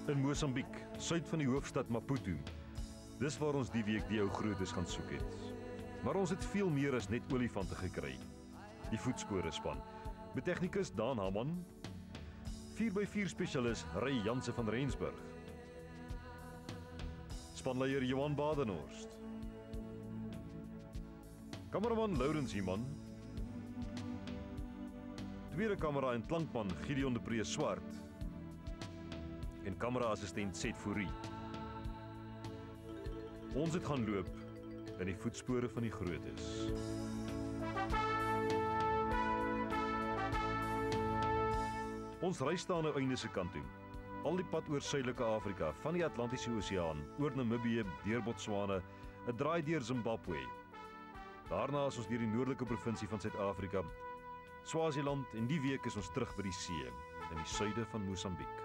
In Mosambiek, suid van die hoofstad Maputo. Dis waar ons die week die ou grootes gaan soek het. Maar ons het veel meer as net olifante gekry. Die voetspore span, met tegnikus Daan Haman, 4x4 spesialis Ray Janse van Rensburg, spanleier Johan Badenhorst, kameraman Lourens Human, tweede kamera en klankman Gideon de Pre Swart en kamera-assistent Seth Fourie. Ons het gaan loop in die voetspore van die grootes. Ons reis staan nou einde se kant toe. Al die pad oor Suidelike Afrika, van die Atlantiese Oseaan, oor Namibië, deur Botswana, 'n draai deur Zimbabwe. Daarna is ons deur die noordelike provinsie van Suid-Afrika, Swaziland en die week is ons terug by die see, in die suide van Mosambiek.